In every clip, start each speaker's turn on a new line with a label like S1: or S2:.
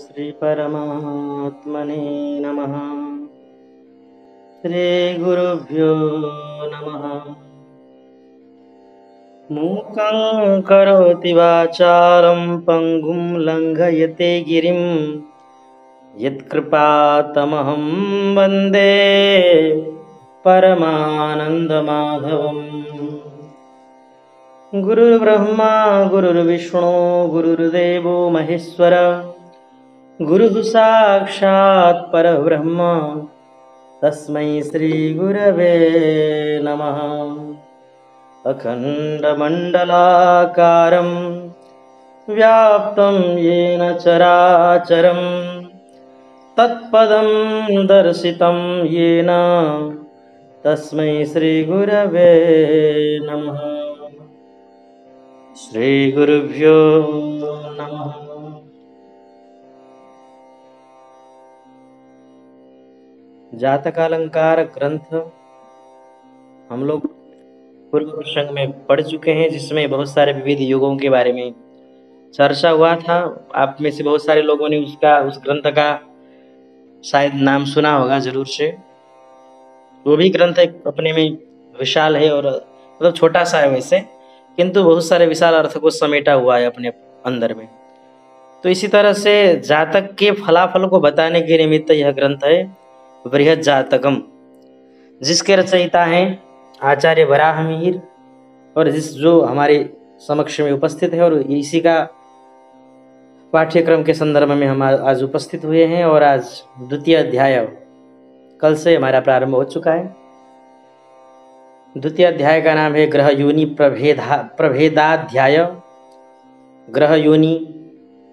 S1: श्री परमात्मने नमः। श्री गुरुभ्यो नमः। मूकं करोति वाचालं पंगुं लंघयते गिरिं यत्कृपातमहं वन्दे परमानन्दमाधवम्। गुरुर्ब्रह्मा गुरुर्विष्णु गुरुर्देवो महेश्वर गुरुः साक्षात् परब्रह्म तस्मै श्री गुरवे नमः। अखण्डमण्डलाकारं व्याप्तं येन चराचरं तत्पदं दर्शितं येन तस्मै श्री गुरवे नमः। श्री गुरुभ्यो नमः। जातकालंकार ग्रंथ हम लोग पूर्व प्रसंग में पढ़ चुके हैं, जिसमें बहुत सारे विविध युगों के बारे में चर्चा हुआ था। आप में से बहुत सारे लोगों ने उस ग्रंथ का शायद नाम सुना होगा जरूर से। वो भी ग्रंथ एक अपने में विशाल है और मतलब छोटा सा है वैसे, किंतु बहुत सारे विशाल अर्थ को समेटा हुआ है अपने अंदर में। तो इसी तरह से जातक के फलाफल को बताने के निमित्त यह ग्रंथ है बृहद जातकम, जिसके रचयिता हैं आचार्य वराहमिहिर, और जो हमारे समक्ष में उपस्थित है। और इसी का पाठ्यक्रम के संदर्भ में हम आज उपस्थित हुए हैं। और आज द्वितीय अध्याय कल से हमारा प्रारंभ हो चुका है। द्वितीय अध्याय का नाम है ग्रह योनि प्रभेदाध्याय। ग्रह योनि,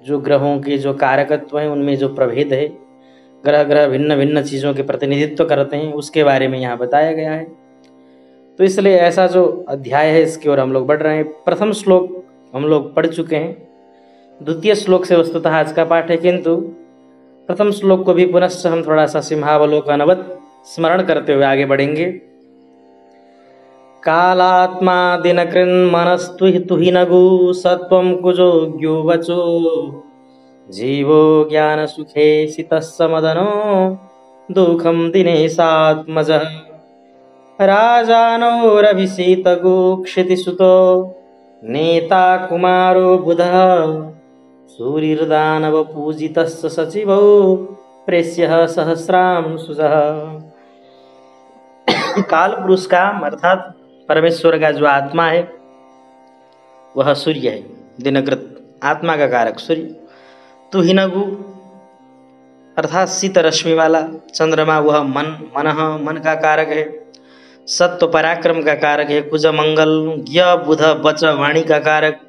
S1: जो ग्रहों के जो कारकत्व हैं उनमें जो प्रभेद है, ग्रह भिन्न भिन्न चीज़ों के प्रतिनिधित्व करते हैं, उसके बारे में यहाँ बताया गया है। तो इसलिए ऐसा जो अध्याय है इसकी ओर हम लोग बढ़ रहे हैं। प्रथम श्लोक हम लोग पढ़ चुके हैं, द्वितीय श्लोक से वस्तुतः आज का पाठ है, किंतु प्रथम श्लोक को भी पुनश्च हम थोड़ा सा सिंहावलोकनवत् स्मरण करते हुए आगे बढ़ेंगे। कालात्मा दिनकृन्मनस्तुहिनगु सत्वं कुजो ज्ञोवचो जीवो ज्ञान सुखे सितस्स मदनो दुःखं दिनेशात्मजः राजानोरभिषेतगो क्षितिसुतो नेता कुमारो बुधः सूर्यर्दानव पूजितस्य सचिवो प्रेष्यः सहस्रांशुजः। काल पुरुष का अर्थात परमेश्वर का जो आत्मा है वह सूर्य है, दिनकृत आत्मा का कारक सूर्य। तुहिनगु अर्थात शीत रश्मि वाला चंद्रमा, वह मन का कारक है। सत्व पराक्रम का कारक है। कुज मंगल ज्ञ बुध बच वाणी का कारक।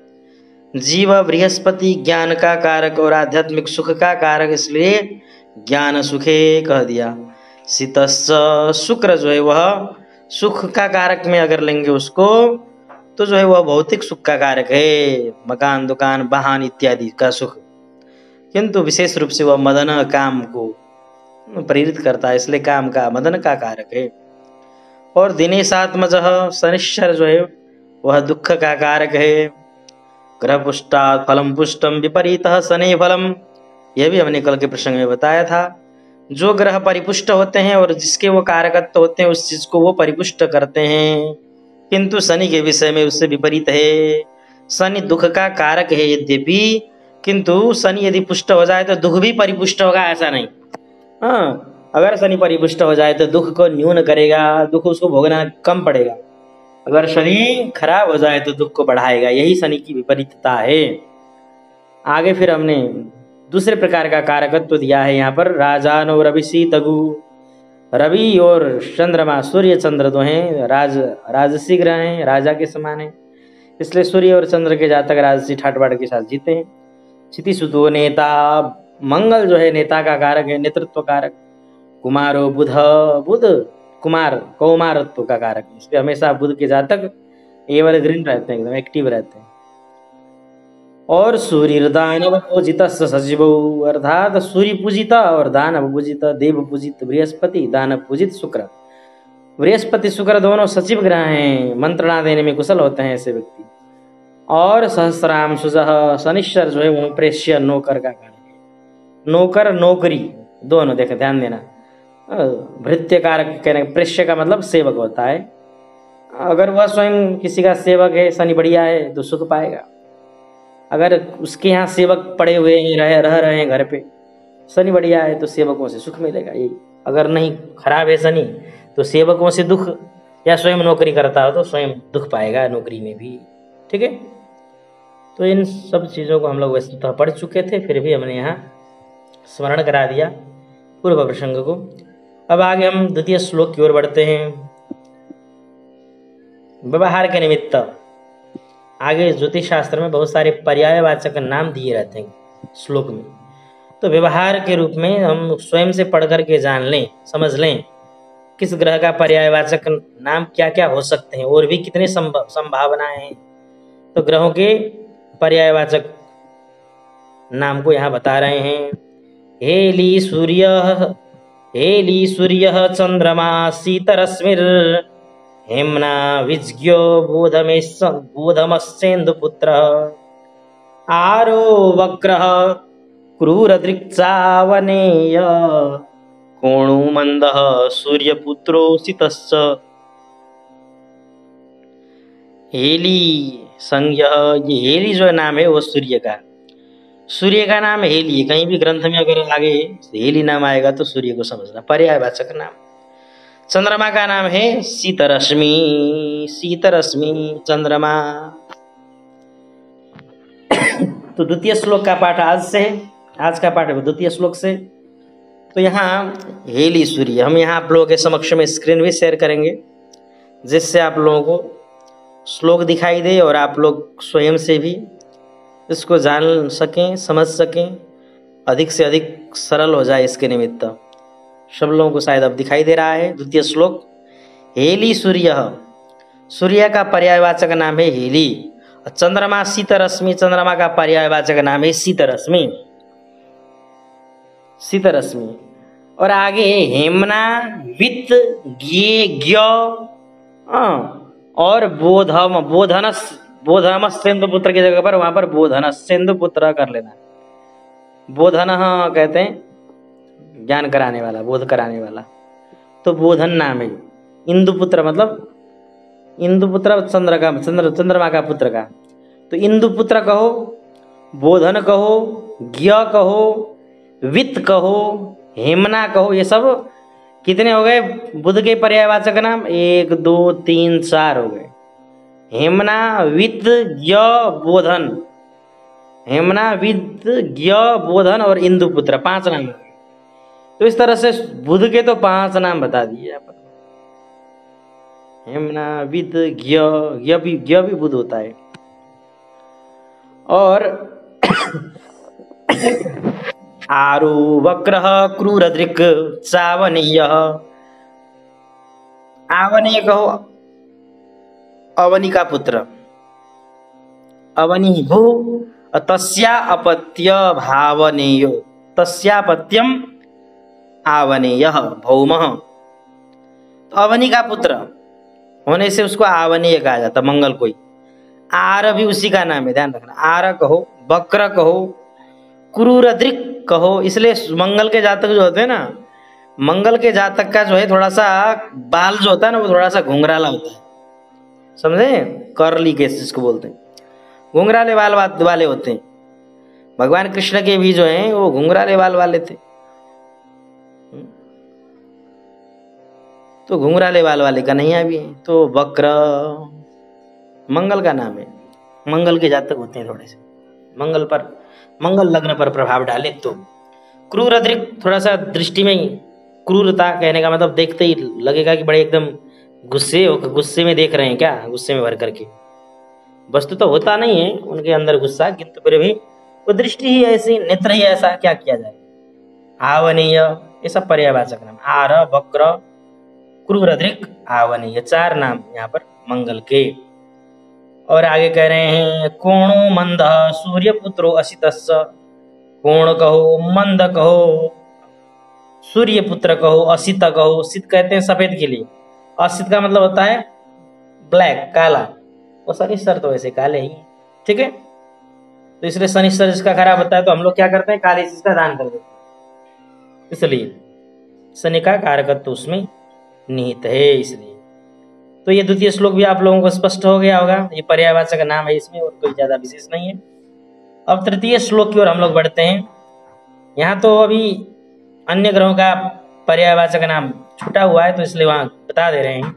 S1: जीव बृहस्पति ज्ञान का कारक और आध्यात्मिक सुख का कारक, इसलिए ज्ञान सुखे कह दिया। शीतस्स शुक्र जो है वह सुख का कारक में अगर लेंगे उसको तो जो है वह भौतिक सुख का कारक है, मकान दुकान वाहन इत्यादि का सुख, किंतु विशेष रूप से वह मदन काम को प्रेरित करता है, इसलिए काम का मदन का कारक है। और दिनेशात्मजः शनिश्चर जो है वह दुख का कारक है। ग्रह पुष्टात् फलम पुष्टम विपरीतः शनि फलम, यह भी हमने कल के प्रसंग में बताया था। जो ग्रह परिपुष्ट होते हैं और जिसके वो कारकत्व होते हैं उस चीज को वो परिपुष्ट करते हैं, किंतु शनि के विषय में उससे विपरीत है। शनि दुख का कारक है यद्यपि, किंतु शनि यदि पुष्ट हो जाए तो दुख भी परिपुष्ट होगा, ऐसा नहीं। हाँ, अगर शनि परिपुष्ट हो जाए तो दुख को न्यून करेगा, दुख उसको भोगना कम पड़ेगा। अगर शनि खराब हो जाए तो दुख को बढ़ाएगा, यही शनि की विपरीतता है। आगे फिर हमने दूसरे प्रकार का कारकत्व दिया है यहाँ पर। राजानो रविशीतगु, रवि और चंद्रमा सूर्य चंद्र दो हैं, राजसी ग्रह हैं, राजा के समान हैं, इसलिए सूर्य और चंद्र के जातक राजसी ठाट बाट के साथ जीते हैं। क्षितिसुतो नेता, मंगल जो है नेता का कारक है, नेतृत्व कारक। कुमारो बुध कुमार कौमारत्व का कारक है, इसलिए हमेशा बुध के जातक एवरग्रीन रहते हैं, एकदम एक्टिव रहते हैं। और सूर्य दानव पूजित सचिव, अर्थात सूर्य पूजित और दानव पूजित, देव पूजित बृहस्पति, दानव पूजित शुक्र। बृहस्पति शुक्र दोनों सचिव ग्रह हैं, मंत्रणा देने में कुशल होते हैं ऐसे व्यक्ति। और सहस्रांशुजः, शनिश्चर जो है वो प्रेष्य नौकर का कारक है। नौकर नौकरी दोनों, देखें ध्यान देना। भृत्य कारक कहने, प्रेष्य का मतलब सेवक होता है। अगर वह स्वयं किसी का सेवक है, शनि बढ़िया है, तो सुख पाएगा। अगर उसके यहाँ सेवक पड़े हुए हैं, रह रहे हैं घर पे, शनि बढ़िया है, तो सेवकों से सुख मिलेगा। ये अगर नहीं खराब है शनि, तो सेवकों से दुख, या स्वयं नौकरी करता हो तो स्वयं दुख पाएगा नौकरी में भी। ठीक है, तो इन सब चीज़ों को हम लोग वैसे तो पढ़ चुके थे, फिर भी हमने यहाँ स्मरण करा दिया पूर्व प्रसंग को। अब आगे हम द्वितीय श्लोक की ओर बढ़ते हैं। व्यवहार के निमित्त आगे ज्योतिष शास्त्र में बहुत सारे पर्यायवाचक नाम दिए रहते हैं श्लोक में, तो व्यवहार के रूप में हम स्वयं से पढ़ करके जान लें, समझ लें किस ग्रह का पर्यायवाचक नाम क्या क्या हो सकते हैं, और भी कितने संभावनाएं हैं। तो ग्रहों के पर्यायवाचक नाम को यहाँ बता रहे हैं। हेली सूर्य चंद्रमा शीतरश्मिर हेम्ना विज्ञो बोधमस्येन्दुपुत्र आरो वक्रः क्रूरदृक्चावनेय कोणो मंदः सूर्यपुत्रोऽसितश्च। हेली संज्ञ, ये हेली जो नाम है वो सूर्य का नाम हेली है। कहीं भी ग्रंथ में अगर आगे हेली नाम आएगा तो सूर्य को समझना, पर्यायवाचक नाम। चंद्रमा का नाम है शीतरश्मि चंद्रमा। तो द्वितीय श्लोक का पाठ आज का पाठ है द्वितीय श्लोक से। तो यहाँ हेली सूर्य, हम यहाँ आप लोगों के समक्ष में स्क्रीन भी शेयर करेंगे, जिससे आप लोगों को श्लोक दिखाई दे और आप लोग स्वयं से भी इसको जान सकें, समझ सकें, अधिक से अधिक सरल हो जाए इसके निमित्त। सब लोगों को शायद अब दिखाई दे रहा है। द्वितीय श्लोक, हेली सूर्य का पर्यायवाचक नाम है हेली। चंद्रमा शीतरश्मि, चंद्रमा का पर्यायवाचक नाम है शीतरश्मि। और आगे हेमना वित्त ज्ञ और बोधनस्येन्दुपुत्र की जगह पर वहां पर बोधनस्येन्दुपुत्र कर लेना। बोधन कहते हैं ज्ञान कराने वाला, बोध कराने वाला, तो बोधन नाम है। इंदुपुत्र मतलब इंदुपुत्र चंद्रमा का पुत्र का, तो इंदुपुत्र कहो, बोधन कहो, ज्ञ कहो, वित्त कहो, हेमना कहो, ये सब कितने हो गए बुध के पर्यायवाचक नाम? 1 2 3 4 हो गए। हेमना वित्त ज्ञ बोधन, हेमना वित्त ज्ञ बोधन और इंदुपुत्र 5 नाम। तो इस तरह से बुध के तो 5 नाम बता दिए यहाँ पर। हेमना वित्त ज्ञ भी बुध होता है। और आरु वक्रः क्रूरदृक् चावनीयः, आवनीय कहो अवनी का पुत्र, अवनी भू तस्या अपत्य भावनेयो, तस्यापत्यम आवनेयः भौमः। अवनी का पुत्र होने से उसको आवनीय कहा जाता, मंगल कोई। आर भी उसी का नाम है, ध्यान रखना। आर कहो, वक्र कहो, क्रूरदृक् कहो, इसलिए मंगल के जातक जो होते हैं ना, मंगल के जातक का जो है थोड़ा सा बाल जो होता है ना, वो थोड़ा सा घुंघराला होता है, समझे? कर्ली केस जिसको बोलते हैं, घुंघराले बाल वाले होते हैं। भगवान कृष्ण के भी जो हैं वो घुंघराले बाल वाले थे, तो घुंघराले बाल वाले कन्हैया भी हैं। तो वक्र मंगल का नाम है, मंगल के जातक होते हैं, थोड़े से मंगल लग्न पर प्रभाव डाले। तो क्रूरदृक्, थोड़ा सा दृष्टि में क्रूरता कहने का मतलब देखते ही लगेगा कि बड़े एकदम गुस्से में देख रहे हैं क्या, गुस्से में भर करके। वस्तु तो होता नहीं है उनके अंदर गुस्सा, किंतु फिर भी वो दृष्टि ही ऐसी, नेत्र ही ऐसा, क्या किया जाए। आवनीय, ये सब पर्यायवाचक नाम। आर, वक्र, क्रूरदृक्, आवनीय, 4 नाम यहाँ पर मंगल के। और आगे कह रहे हैं कोणो मंद सूर्यपुत्रो असितस्य, कोण कहो, मंद कहो, सूर्यपुत्र कहो, असित कहो। सित कहते हैं सफेद के लिए, असित का मतलब होता है ब्लैक, काला। वो शनिश्चर तो वैसे काले ही, ठीक है। तो इसलिए शनिश्चर जिसका खराब होता है तो हम लोग क्या करते हैं, काली चीज का दान कर देते हैं। इसलिए शनि का कारकत्व उसमें निहित है। इसलिए तो ये द्वितीय श्लोक भी आप लोगों को स्पष्ट हो गया होगा। ये पर्यायवाचक नाम है, इसमें और कोई ज्यादा विशेष नहीं है। अब तृतीय श्लोक की ओर हम लोग बढ़ते हैं। यहाँ तो अभी अन्य ग्रहों का पर्यायवाचक नाम छूटा हुआ है, तो इसलिए वहां बता दे रहे हैं।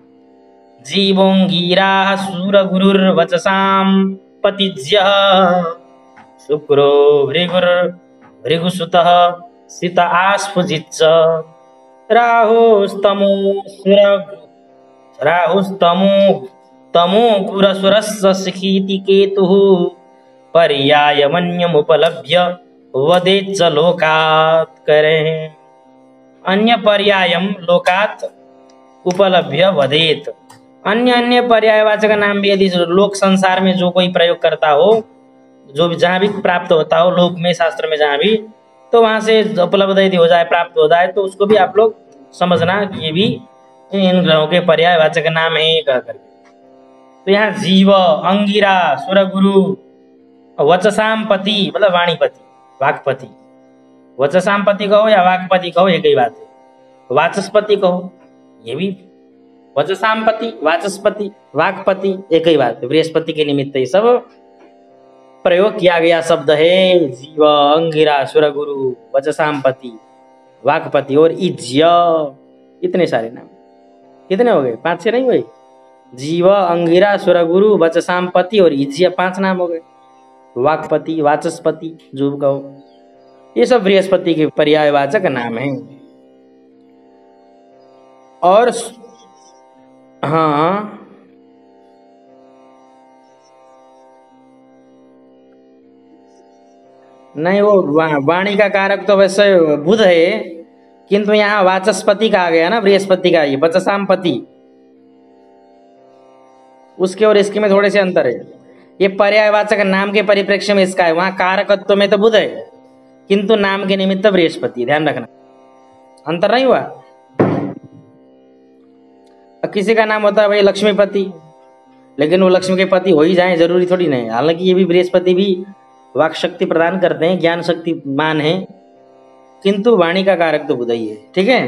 S1: जीवोंगीरा सूर गुरुर्वचसाम पतिज्यः शुक्रो भृगुर भृगुसुतः सित आस्फुजिच्च राहुस्तमो सुर राहुस्तमो तमो गुरसुरस्य शिखीति केतुः पर्यायमन्यमुपलभ्य वदेच्च लोकात् करें। अन्य पर्यायम लोकात् उपलभ्य वदेत। अन्य अन्य पर्यायवाचक नाम भी यदि लोक संसार में जो कोई प्रयोग करता हो, जो भी जहाँ भी प्राप्त होता हो, लोक में शास्त्र में जहाँ भी, तो वहां से उपलब्ध यदि हो जाए, प्राप्त हो जाए, तो उसको भी आप लोग समझना कि ये भी इन ग्रहों के पर्यायवाचक नाम है कह करके। तो यहाँ जीव, अंगिरा, सुरगुरु, वचसाम पति मतलब वाणीपति, वाक्पति। वचसाम पति कहो या वाक्पति कहो, एक ही बात है। वाचस्पति कहो, ये भी वचसामपति, वाचस्पति, वाक्पति, एक ही बात है। बृहस्पति के निमित्त ये सब प्रयोग किया गया शब्द है। जीव, अंगिरा, सुरगुरु, वचसामपति, वाक्पति और इज्य, इतने सारे नाम। कितने हो गए? 5-6 नहीं हुए? जीव, अंगिरा, सुरगुरु, वचसामपति और इज्य, 5 नाम हो गए। वाक्पति, वाचस्पति जो कहो, ये सब बृहस्पति के पर्यायवाचक नाम हैं। और हाँ, नहीं वो वाणी का कारक तो वैसे बुध है, किंतु यहाँ वाचस्पति का आ गया ना, बृहस्पति का। ये वचसामपति, उसके और इसके में थोड़े से अंतर है। ये पर्यायवाचक नाम के परिप्रेक्ष्य में इसका है, वहां कारकत्व में तो बुध है, किंतु नाम के निमित्त बृहस्पति। ध्यान रखना, अंतर नहीं हुआ। किसी का नाम होता है भाई लक्ष्मीपति, लेकिन वो लक्ष्मी के पति हो ही जाए जरूरी थोड़ी नहीं। हालांकि ये भी बृहस्पति भी वाक शक्ति प्रदान करते हैं, ज्ञान शक्ति मान है, किंतु वाणी का कारक तो बुध ही है। ठीक है।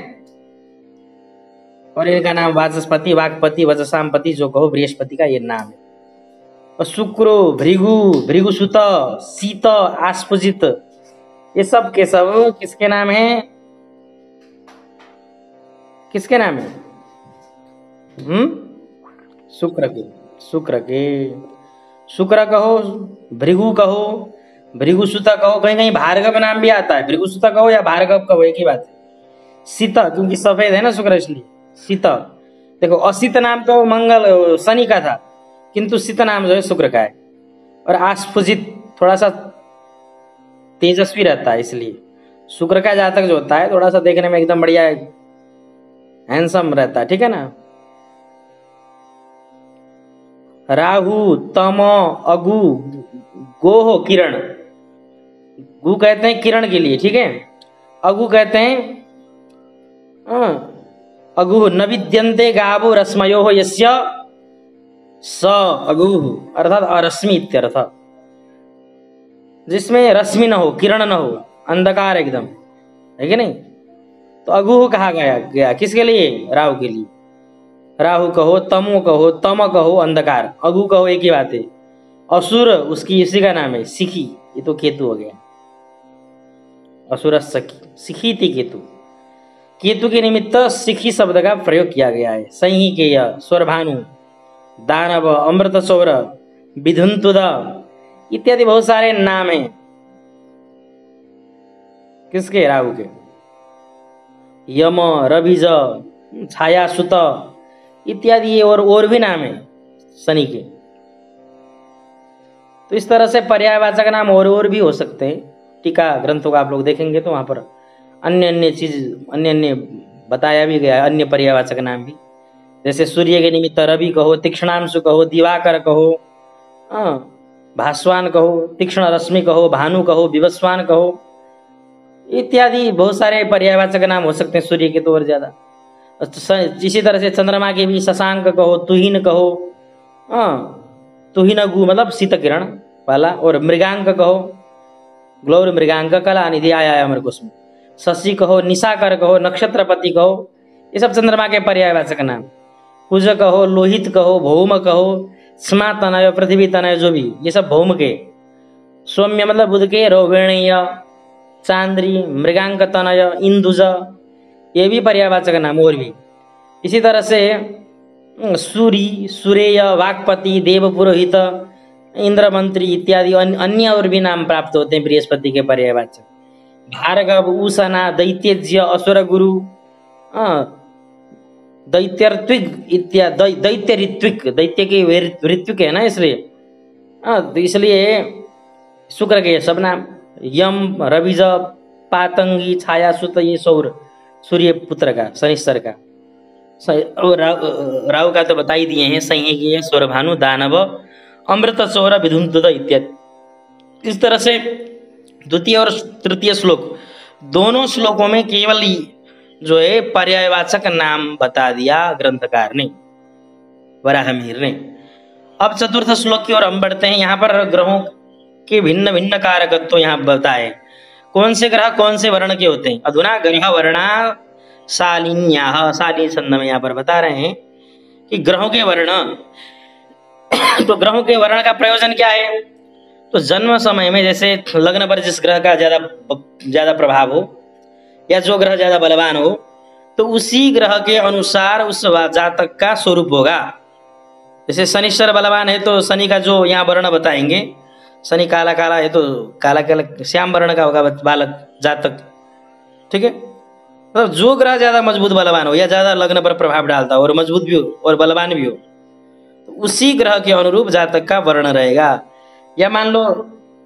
S1: और इनका नाम वाचस्पति, वाक्पति, वचसामपति जो कहो, बृहस्पति का ये नाम है। और शुक्रो, भृगु, भृगुसुत, शीत, आस्फुजित, ये सब के सब किसके नाम है? किसके नाम है? शुक्र के। शुक्र के। शुक्र कहो, भृगु कहो, भृगुसुत कहो, कहीं कहीं भार्गव नाम भी आता है। भृगुसुत कहो या भार्गव कहो, एक ही बात है। शीत, क्योंकि सफेद है ना शुक्र, इसलिए शीत। देखो, अशीत नाम तो मंगल शनि का था, किंतु शीत नाम जो है शुक्र का है। और आस्फुजित थोड़ा सा तेजस्वी रहता है, इसलिए शुक्र का जातक जो होता है थोड़ा सा देखने में एकदम बढ़िया हैंडसम रहता है। ठीक है ना। राहु, तम, अगु, गोह, किरण। गु कहते हैं किरण के लिए, ठीक है। अगु कहते हैं अगु, नविद्यन्ते गावो रश्मयो यस्य स अगु, अर्थात अरश्मि इत्यर्थ, जिसमें रश्मि न हो, किरण न हो, अंधकार एकदम, है कि नहीं। तो अगु कहा गया किसके लिए? राहु के लिए। राहु कहो, तमो कहो, तम कहो, अंधकार, अगु कहो, एक ही बात है। असुर उसकी इसी का नाम है, सिखी, ये तो केतु हो गया। असुर सिखी थी केतु। केतु के निमित्त सिखी शब्द का प्रयोग किया गया है। संहिकेय, स्वरभानु, दानव, अमृत सौर, विधुंतुद इत्यादि बहुत सारे नाम हैं किसके? राहु के। यम, रविज, छायासुत इत्यादि और भी नाम है शनि के। तो इस तरह से पर्यायवाचक नाम और भी हो सकते हैं। टीका ग्रंथों का आप लोग देखेंगे तो वहां पर अन्य अन्य चीज, अन्य अन्य बताया भी गया है, अन्य पर्यायवाचक नाम भी। जैसे सूर्य के निमित्त रवि कहो, तीक्ष्णांशु कहो, दिवाकर कहो, भास्वान कहो, तीक्ष्ण रश्मि कहो, भानु कहो, विवस्वान कहो इत्यादि बहुत सारे पर्यायवाचक नाम हो सकते हैं सूर्य के तो और ज्यादा। इसी तरह से चंद्रमा के भी शशांक कहो, तुहिन कहो, तुहिन गु मतलब शीत किरण वाला, और मृगांक कहो, ग्लोर मृगांक कला निधि आया अमर कुसुम। शशि कहो, निशाकर कहो, नक्षत्रपति कहो, ये सब चंद्रमा के पर्यायवाचक नाम। कुज कहो, लोहित कहो, भौम कहो, स्मा तनय, पृथ्वी तनय, जो भी ये सब भौम के। सौम्य मतलब बुध के, रोहिणीय, चांद्री, मृगांक तनय, इंदुज, ये भी पर्यायवाचक नाम। और भी इसी तरह से सूरी, सुरेय, वाक्पति, देव पुरोहित, इंद्र मंत्री इत्यादि अन्य और भी नाम प्राप्त होते हैं बृहस्पति के पर्यायवाचक। भार्गव, उशना, दैत्यज्य, असुर गुरु, दैत्यर्त्विक इत्यादि, दैत्य ऋत्विक, दैत्य की ऋत्विक है ना, इसलिए तो इसलिए शुक्र के सब नाम। यम, रविज, पातंगी, छायासुत, ये सौर, सूर्य पुत्र का, शनिश्चर का। राहु का तो बता ही दिए हैं, संहेगी, सौरभानु, दानव, अमृत, सौर, विधुंत इत्यादि। इस तरह से द्वितीय और तृतीय श्लोक दोनों श्लोकों में केवल जो है पर्यायवाचक नाम बता दिया ग्रंथकार ने, वराहमिहिर ने। अब चतुर्थ श्लोक की ओर हम बढ़ते हैं। यहाँ पर ग्रहों के भिन्न भिन्न कारकत्व तो यहाँ बताए, कौन से ग्रह कौन से वर्ण के होते हैं। अधुना ग्रह वर्णा शालिन्याः, शालिनी छंद में यहाँ पर बता रहे हैं कि ग्रहों के वर्ण। तो ग्रहों के वर्ण का प्रयोजन क्या है? तो जन्म समय में जैसे लग्न पर जिस ग्रह का ज्यादा प्रभाव हो या जो ग्रह ज्यादा बलवान हो, तो उसी ग्रह के अनुसार उस जातक का स्वरूप होगा। जैसे शनिश्चर बलवान है तो शनि का जो यहाँ वर्ण बताएंगे, शनि काला काला है तो काला काला श्याम वर्ण का होगा बालक जातक। ठीक है, तो जो ग्रह ज्यादा मजबूत बलवान हो या ज्यादा लग्न पर प्रभाव डालता हो और मजबूत भी हो और बलवान भी हो, तो उसी ग्रह के अनुरूप जातक का वर्ण रहेगा। या मान लो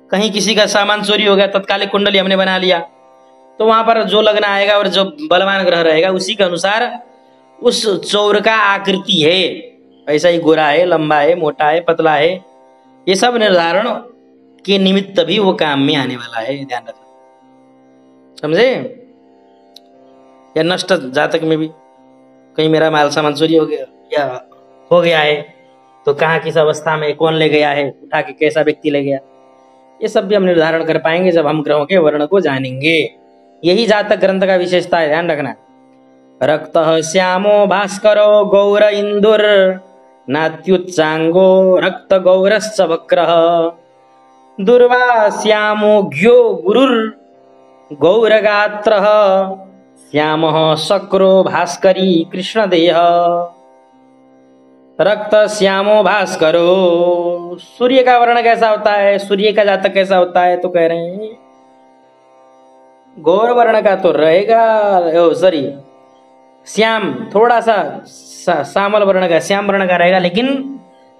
S1: कहीं किसी का सामान चोरी हो गया, तत्कालिक कुंडली हमने बना लिया, तो वहां पर जो लग्न आएगा और जो बलवान ग्रह रहेगा उसी के अनुसार उस चौर का आकृति है, ऐसा ही गोरा है, लंबा है, मोटा है, पतला है, ये सब निर्धारण के निमित्त भी वो काम में आने वाला है, ध्यान रखना, समझे। या नष्ट जातक में भी कहीं मेरा माल सामान चोरी हो गया या हो गया है, तो कहाँ किस अवस्था में कौन ले गया है, उठा के कैसा व्यक्ति ले गया, ये सब भी हम निर्धारण कर पाएंगे जब हम ग्रहों के वर्ण को जानेंगे। यही जातक ग्रंथ का विशेषता है, ध्यान रखना। रक्त श्यामो भास्करो गौर इंदुर नात्युच्चांगो रक्त गौरश्च वक्रः दुर्वा श्यामो घ्यो गुरुर गौरगात्रः श्यामः शक्रो भास्करी कृष्णदेह। रक्त श्यामो भास्करो, सूर्य का वर्ण कैसा होता है, सूर्य का जातक कैसा होता है, तो कह रहे हैं गौर वर्ण का तो रहेगा, सॉरी श्याम, थोड़ा सा श्यामल वर्ण का, श्याम वर्ण का रहेगा, लेकिन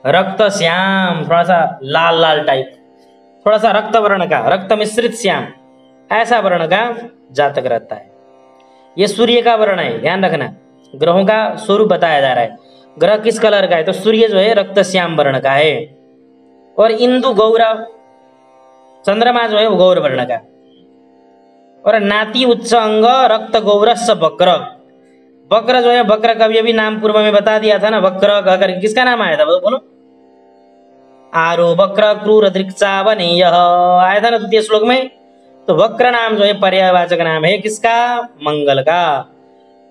S1: रक्त श्याम, थोड़ा सा लाल लाल टाइप, थोड़ा सा रक्त वर्ण का, रक्त मिश्रित श्याम, ऐसा वर्ण का जातक रहता है। ये सूर्य का वर्ण है, ध्यान रखना। ग्रहों का स्वरूप बताया जा रहा है, ग्रह किस कलर का है, तो सूर्य जो है रक्त श्याम वर्ण का है, और इंदु गौरव, चंद्रमा जो है वो गौर वर्ण का, और नाति उच्च अंग रक्त गौरस वक्र। वक्र जो है, वक्र का भी नाम पूर्व में बता दिया था ना, वक्र कहकर किसका नाम आया था, बोलो। आरो वक्र क्रूर दृक्चावनीय आया था ना द्वितीय श्लोक में। तो वक्र नाम जो है पर्यायवाचक नाम है किसका, मंगल का।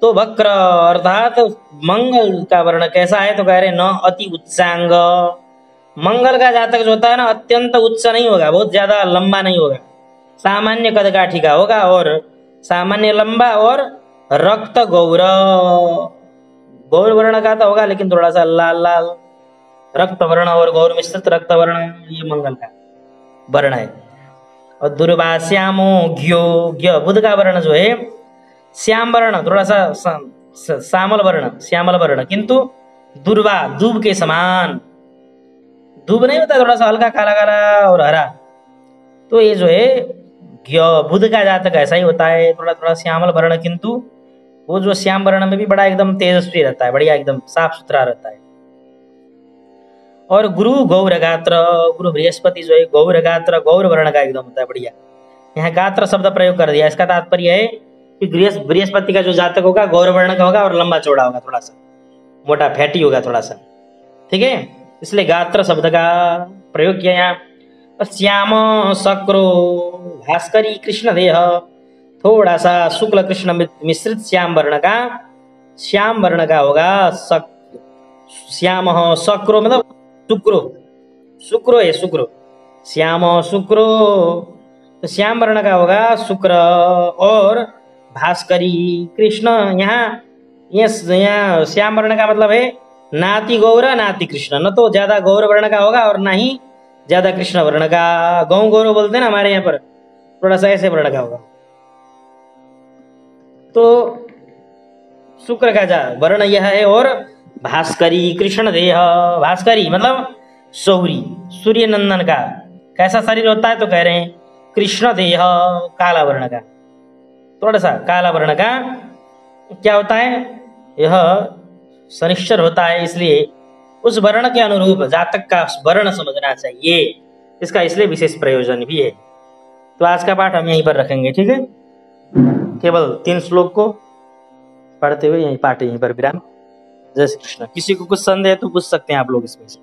S1: तो वक्र अर्थात मंगल का वर्ण कैसा है, तो कह रहे न अति उच्चांग। मंगल का जातक जो होता है ना, अत्यंत उच्च नहीं होगा, बहुत ज्यादा लंबा नहीं होगा, सामान्य कदकाठी का होगा, और सामान्य लंबा, और रक्त गौर, गौर वर्ण का तो होगा लेकिन थोड़ा सा लाल लाल, रक्त वर्ण और गौर मिश्रित रक्त वर्ण, ये मंगल का वर्ण है। और दुर्वा श्यामो घ्यो, घ्य बुध का वर्ण जो है श्याम वर्ण, थोड़ा सा श्यामल वर्ण, श्यामल वर्ण, किंतु दुर्वा दूब के समान, दूब नहीं होता थोड़ा सा हल्का काला काला और हरा, तो ये जो है बुध का जातक ऐसा ही होता है, थोड़ा थोड़ा श्यामल वर्ण, किंतु वो जो श्याम वर्ण में भी बड़ा एकदम तेजस्वी रहता है, बढ़िया एकदम साफ सुथरा रहता है। और गुरु गौर गात्र, गुरु बृहस्पति जो है गौर गात्र, गौर वर्ण का एकदम होता है, बढ़िया। यहाँ गात्र शब्द प्रयोग कर दिया, इसका तात्पर्य है कि बृहस्पति का जो जातक होगा गौर वर्ण का होगा और लंबा चौड़ा होगा, थोड़ा सा मोटा फैटी होगा थोड़ा सा, ठीक है, इसलिए गात्र शब्द का प्रयोग किया यहाँ। श्याम शक्रो भास्करी कृष्ण देह, थोड़ा सा शुक्ल कृष्ण मिश्रित श्याम वर्ण का होगा। श्याम शक्रो मतलब शुक्रो, शुक्रो है शुक्रो, श्याम शुक्रो, तो श्याम वर्ण का होगा शुक्र। और भास्करी कृष्ण, यहाँ श्याम वर्ण का मतलब है नाति गौर नाति कृष्ण, न तो ज्यादा गौर वर्ण का होगा और ना ही ज्यादा कृष्ण वर्ण का। गौ गौरव बोलते हैं ना हमारे यहाँ पर, थोड़ा सा ऐसे वर्ण का होगा। तो शुक्र का वर्ण यह है। और भास्करी कृष्ण देह, भास्करी मतलब शौरी, सूर्य नंदन का कैसा शरीर होता है, तो कह रहे हैं कृष्ण देह, काला वर्ण का, थोड़ा सा काला वर्ण का क्या होता है, यह शनिश्चर होता है, इसलिए उस वर्ण के अनुरूप जातक का वर्ण समझना चाहिए, इसका इसलिए विशेष प्रयोजन भी है। तो आज का पाठ हम यहीं पर रखेंगे, ठीक है। केवल 3 श्लोक को पढ़ते हुए यहीं पाठ यहीं पर विराम। जय श्री कृष्ण। किसी को कुछ संदेह तो पूछ सकते हैं आप लोग इसमें से।